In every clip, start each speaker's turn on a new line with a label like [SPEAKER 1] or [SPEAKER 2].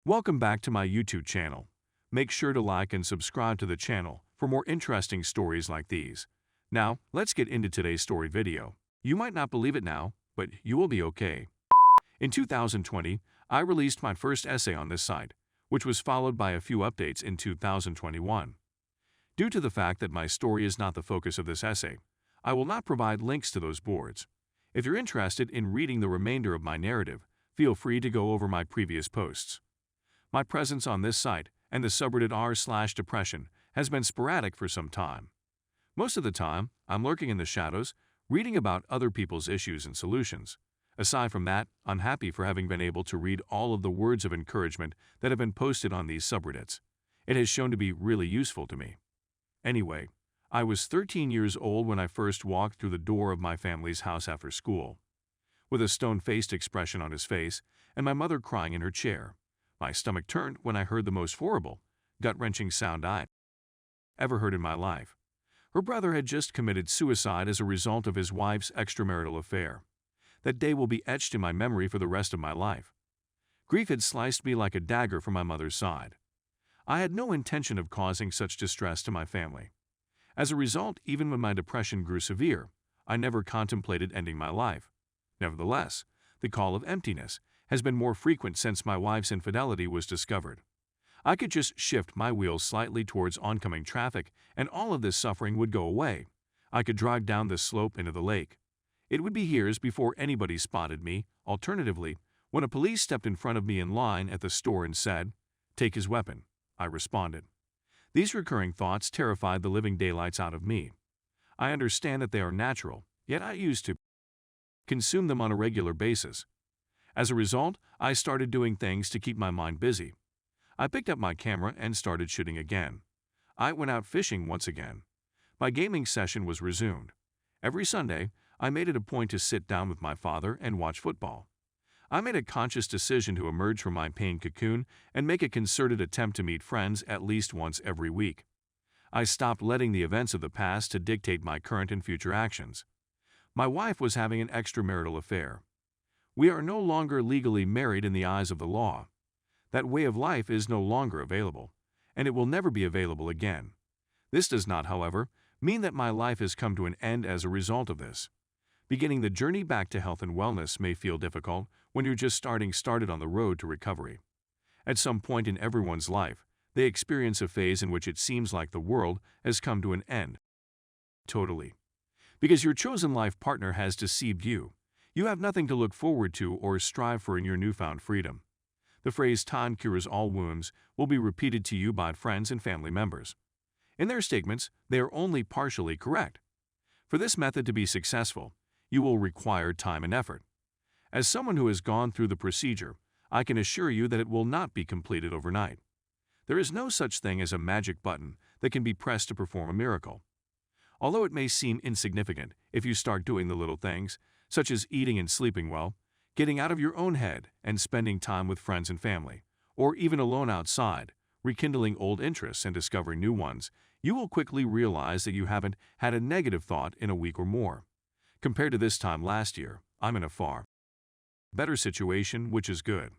[SPEAKER 1] Welcome back to my YouTube channel. Make sure to like and subscribe to the channel for more interesting stories like these. Now, let's get into today's story video. You might not believe it now, but you will be okay. In 2020, I released my first essay on this site, which was followed by a few updates in 2021. Due to the fact that my story is not the focus of this essay, I will not provide links to those boards. If you're interested in reading the remainder of my narrative, feel free to go over my previous posts. My presence on this site and the subreddit r/depression has been sporadic for some time. Most of the time, I'm lurking in the shadows, reading about other people's issues and solutions. Aside from that, I'm happy for having been able to read all of the words of encouragement that have been posted on these subreddits. It has shown to be really useful to me. Anyway, I was 13 years old when I first walked through the door of my family's house after school. With a stone-faced expression on his face and my mother crying in her chair, my stomach turned when I heard the most horrible, gut-wrenching sound I ever heard in my life. Her brother had just committed suicide as a result of his wife's extramarital affair. That day will be etched in my memory for the rest of my life. Grief had sliced me like a dagger from my mother's side. I had no intention of causing such distress to my family. As a result, even when my depression grew severe, I never contemplated ending my life. Nevertheless, the call of emptiness has been more frequent since my wife's infidelity was discovered. I could just shift my wheels slightly towards oncoming traffic and all of this suffering would go away. I could drive down the slope into the lake. It would be years before anybody spotted me. Alternatively, when a police stepped in front of me in line at the store and said, "Take his weapon," I responded. These recurring thoughts terrified the living daylights out of me. I understand that they are natural, yet I used to consume them on a regular basis. As a result, I started doing things to keep my mind busy. I picked up my camera and started shooting again. I went out fishing once again. My gaming session was resumed. Every Sunday, I made it a point to sit down with my father and watch football. I made a conscious decision to emerge from my pain cocoon and make a concerted attempt to meet friends at least once every week. I stopped letting the events of the past to dictate my current and future actions. My wife was having an extramarital affair. We are no longer legally married in the eyes of the law. That way of life is no longer available, and it will never be available again. This does not, however, mean that my life has come to an end as a result of this. Beginning the journey back to health and wellness may feel difficult when you're just started on the road to recovery. At some point in everyone's life, they experience a phase in which it seems like the world has come to an end. Totally. Because your chosen life partner has deceived you, you have nothing to look forward to or strive for in your newfound freedom. The phrase "time cures all wounds" will be repeated to you by friends and family members. In their statements, they are only partially correct. For this method to be successful, you will require time and effort. As someone who has gone through the procedure, I can assure you that it will not be completed overnight. There is no such thing as a magic button that can be pressed to perform a miracle. Although it may seem insignificant if you start doing the little things, such as eating and sleeping well, getting out of your own head and spending time with friends and family, or even alone outside, rekindling old interests and discovering new ones, you will quickly realize that you haven't had a negative thought in a week or more. Compared to this time last year, I'm in a far better situation, which is good.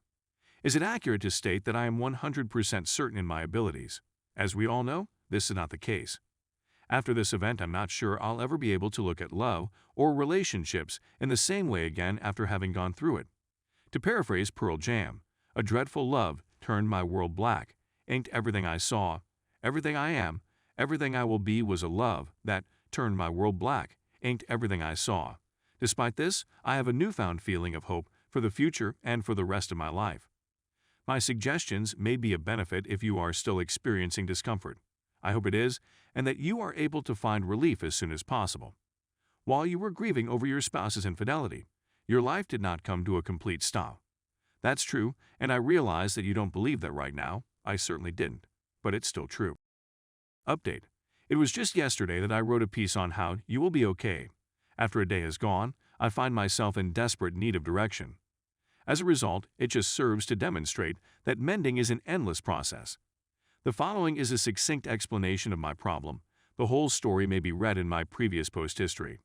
[SPEAKER 1] Is it accurate to state that I am 100% certain in my abilities? As we all know, this is not the case. After this event, I'm not sure I'll ever be able to look at love or relationships in the same way again after having gone through it. To paraphrase Pearl Jam, a dreadful love turned my world black. Ain't everything I saw, everything I am, everything I will be was a love that turned my world black. Ain't everything I saw. Despite this, I have a newfound feeling of hope for the future and for the rest of my life. My suggestions may be a benefit if you are still experiencing discomfort. I hope it is, and that you are able to find relief as soon as possible. While you were grieving over your spouse's infidelity, your life did not come to a complete stop. That's true, and I realize that you don't believe that right now. I certainly didn't, but it's still true. Update. It was just yesterday that I wrote a piece on how you will be okay. After a day has gone, I find myself in desperate need of direction. As a result, it just serves to demonstrate that mending is an endless process. The following is a succinct explanation of my problem. The whole story may be read in my previous post history.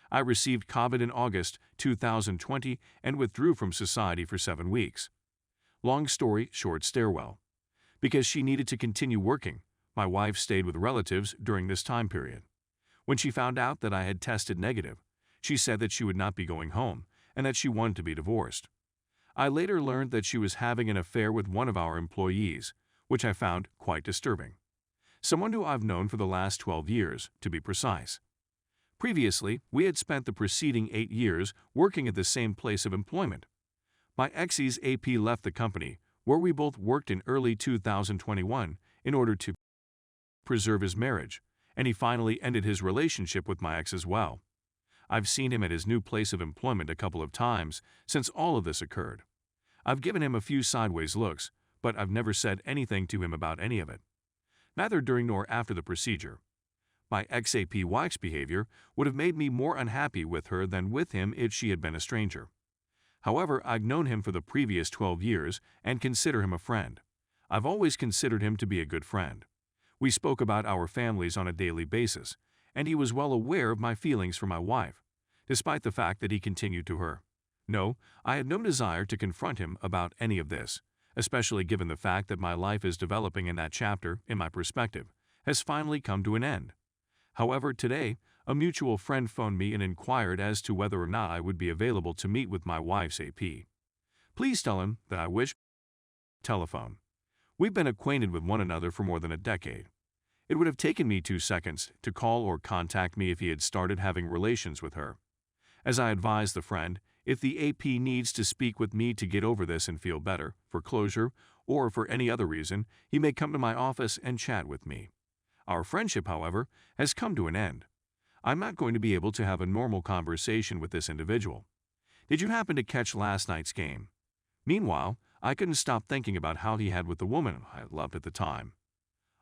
[SPEAKER 1] I received COVID in August 2020 and withdrew from society for 7 weeks. Long story short, stairwell. Because she needed to continue working, my wife stayed with relatives during this time period. When she found out that I had tested negative, she said that she would not be going home and that she wanted to be divorced. I later learned that she was having an affair with one of our employees, which I found quite disturbing. Someone who I've known for the last 12 years, to be precise. Previously, we had spent the preceding 8 years working at the same place of employment. My ex's AP left the company, where we both worked in early 2021, in order to preserve his marriage, and he finally ended his relationship with my ex as well. I've seen him at his new place of employment a couple of times since all of this occurred. I've given him a few sideways looks, but I've never said anything to him about any of it. Neither during nor after the procedure. My ex-AP wife's behavior would have made me more unhappy with her than with him if she had been a stranger. However, I've known him for the previous 12 years and consider him a friend. I've always considered him to be a good friend. We spoke about our families on a daily basis, and he was well aware of my feelings for my wife, despite the fact that he continued to her. No, I had no desire to confront him about any of this, especially given the fact that my life is developing and that chapter, in my perspective, has finally come to an end. However, today, a mutual friend phoned me and inquired as to whether or not I would be available to meet with my wife's AP. Please tell him that I wish. Telephone. We've been acquainted with one another for more than a decade. It would have taken me 2 seconds to call or contact me if he had started having relations with her. As I advised the friend, if the AP needs to speak with me to get over this and feel better, for closure, or for any other reason, he may come to my office and chat with me. Our friendship, however, has come to an end. I'm not going to be able to have a normal conversation with this individual. Did you happen to catch last night's game? Meanwhile, I couldn't stop thinking about how he had with the woman I loved at the time.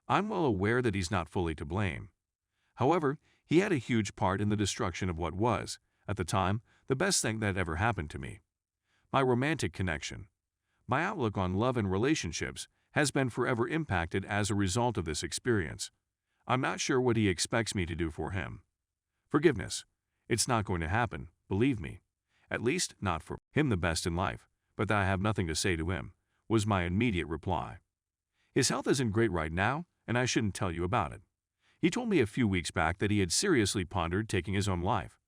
[SPEAKER 1] I'm well aware that he's not fully to blame. However, he had a huge part in the destruction of what was, at the time, the best thing that ever happened to me. My romantic connection. My outlook on love and relationships has been forever impacted as a result of this experience. I'm not sure what he expects me to do for him. Forgiveness. It's not going to happen, believe me. At least, not for him the best in life, but that I have nothing to say to him, was my immediate reply. His health isn't great right now, and I shouldn't tell you about it. He told me a few weeks back that he had seriously pondered taking his own life.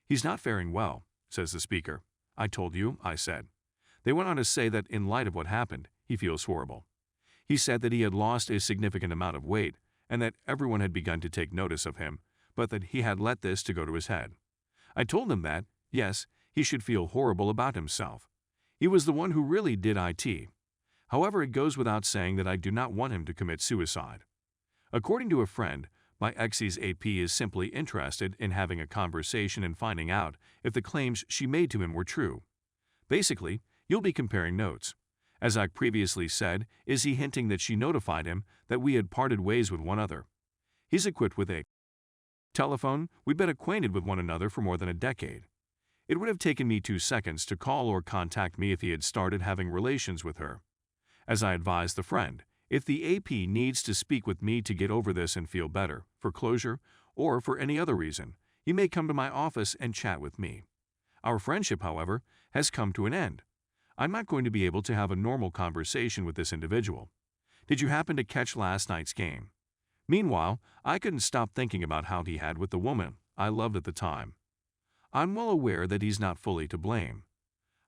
[SPEAKER 1] He's not faring well, says the speaker. I told you, I said. They went on to say that in light of what happened, he feels horrible. He said that he had lost a significant amount of weight and that everyone had begun to take notice of him, but that he had let this to go to his head. I told him that, yes, he should feel horrible about himself. He was the one who really did IT. However, it goes without saying that I do not want him to commit suicide. According to a friend, my ex's AP is simply interested in having a conversation and finding out if the claims she made to him were true. Basically, you'll be comparing notes. As I previously said, is he hinting that she notified him that we had parted ways with one another? He's equipped with a telephone. We've been acquainted with one another for more than a decade. It would have taken me 2 seconds to call or contact me if he had started having relations with her. As I advised the friend, if the AP needs to speak with me to get over this and feel better, for closure, or for any other reason, he may come to my office and chat with me. Our friendship, however, has come to an end. I'm not going to be able to have a normal conversation with this individual. Did you happen to catch last night's game? Meanwhile, I couldn't stop thinking about how he had with the woman I loved at the time. I'm well aware that he's not fully to blame.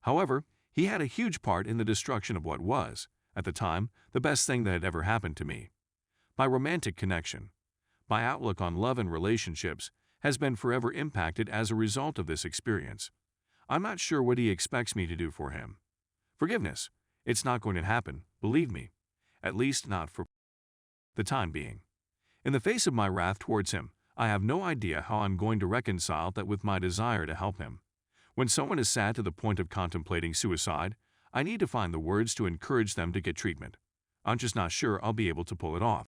[SPEAKER 1] However, he had a huge part in the destruction of what was, at the time, the best thing that had ever happened to me. My romantic connection. My outlook on love and relationships has been forever impacted as a result of this experience. I'm not sure what he expects me to do for him. Forgiveness. It's not going to happen, believe me. At least not for the time being. In the face of my wrath towards him, I have no idea how I'm going to reconcile that with my desire to help him. When someone is sad to the point of contemplating suicide, I need to find the words to encourage them to get treatment. I'm just not sure I'll be able to pull it off.